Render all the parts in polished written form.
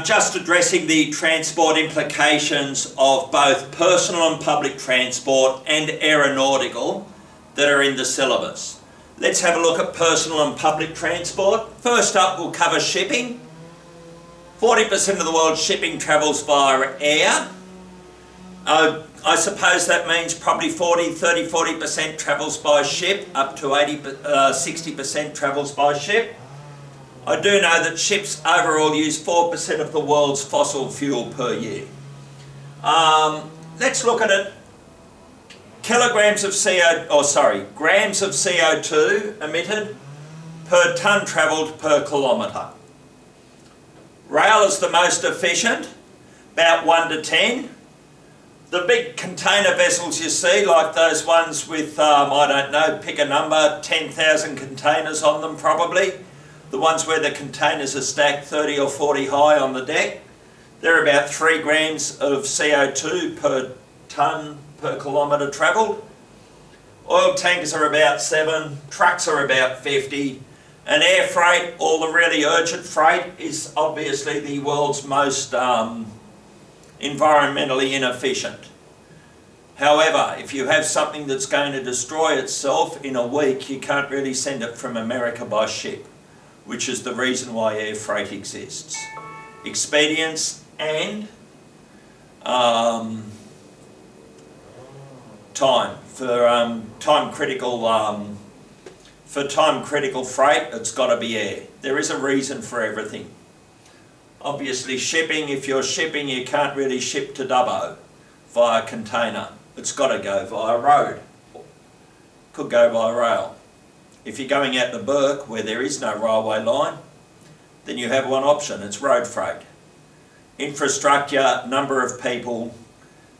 just addressing the transport implications of both personal and public transport and aeronautical that are in the syllabus. Let's have a look at personal and public transport. First up, we'll cover shipping. 40% of the world's shipping travels via air. I suppose that means probably 40% travels by ship, up to 60% travels by ship. I do know that ships overall use 4% of the world's fossil fuel per year. Let's look at it. Grams of CO2 emitted per tonne travelled per kilometre. Rail is the most efficient, about 1 to 10. The big container vessels you see, like those ones with, I don't know, pick a number, 10,000 containers on them probably. The ones where the containers are stacked 30 or 40 high on the deck, they're about 3 grams of CO2 per tonne per kilometre travelled. Oil tankers are about 7, trucks are about 50, and air freight, all the really urgent freight, is obviously the world's most environmentally inefficient. However, if you have something that's going to destroy itself in a week, you can't really send it from America by ship, which is the reason why air freight exists. Expedience and time. For time critical freight, it's got to be air. There is a reason for everything. Obviously shipping, if you're shipping, you can't really ship to Dubbo via container. It's got to go via road. Could go by rail. If you're going out to Burke where there is no railway line, then you have one option, it's road freight. Infrastructure, number of people,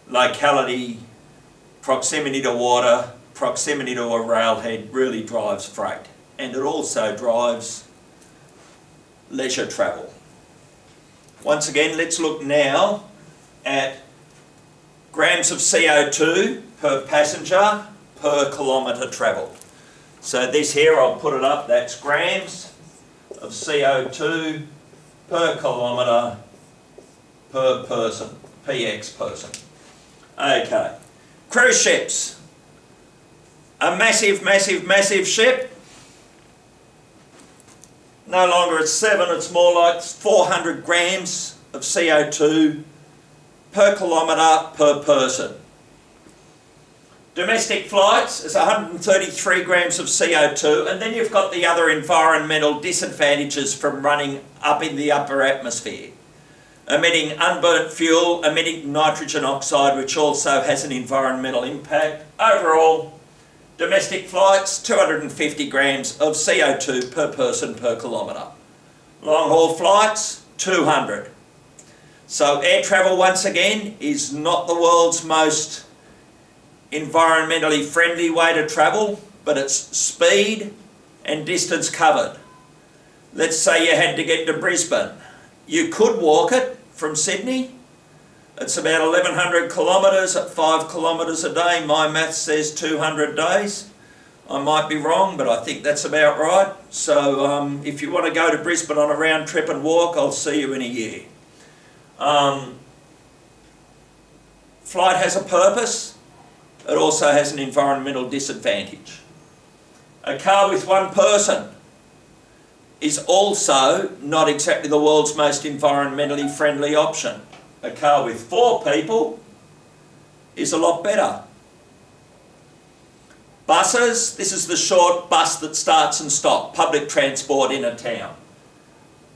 locality, proximity to water, proximity to a railhead really drives freight. And it also drives leisure travel. Once again, let's look now at grams of CO2 per passenger per kilometre travelled. So this here, I'll put it up, that's grams of CO2 per kilometre per person, PX person. Okay, cruise ships. A massive ship. No longer it's 7, it's more like 400 grams of CO2 per kilometre per person. Domestic flights is 133 grams of CO2, and then you've got the other environmental disadvantages from running up in the upper atmosphere. Emitting unburnt fuel, emitting nitrogen oxide, which also has an environmental impact. Overall, domestic flights, 250 grams of CO2 per person per kilometre. Long haul flights, 200. So air travel, once again, is not the world's most environmentally friendly way to travel, but it's speed and distance covered. Let's say you had to get to Brisbane. You could walk it from Sydney. It's about 1,100 kilometres at 5 kilometres a day. My math says 200 days. I might be wrong, but I think that's about right. So if you want to go to Brisbane on a round trip and walk, I'll see you in a year. Flight has a purpose. It also has an environmental disadvantage. A car with one person is also not exactly the world's most environmentally friendly option. A car with 4 people is a lot better. Buses, this is the short bus that starts and stops, public transport in a town.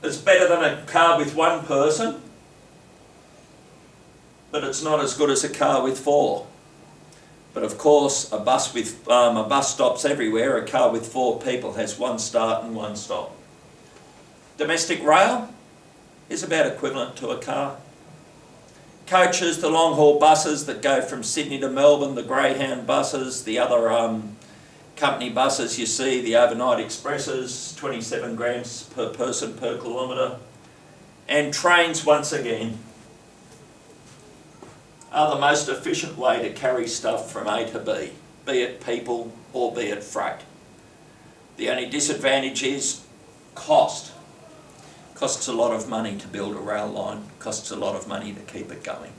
It's better than a car with 1 person, but it's not as good as a car with 4. But of course, a bus stops everywhere. A car with 4 people has 1 start and 1 stop. Domestic rail is about equivalent to a car. Coaches, the long haul buses that go from Sydney to Melbourne, the Greyhound buses, the other company buses you see, the overnight expresses, 27 grams per person per kilometre. And trains, once again, are the most efficient way to carry stuff from A to B, be it people or be it freight. The only disadvantage is cost. Costs a lot of money to build a rail line, costs a lot of money to keep it going.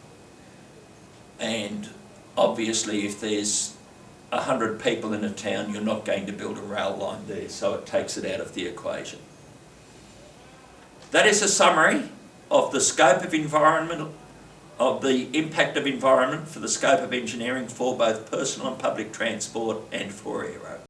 And obviously if there's 100 people in a town, you're not going to build a rail line there, so it takes it out of the equation. That is a summary of the scope of environment, of the impact of environment for the scope of engineering for both personal and public transport and for aero.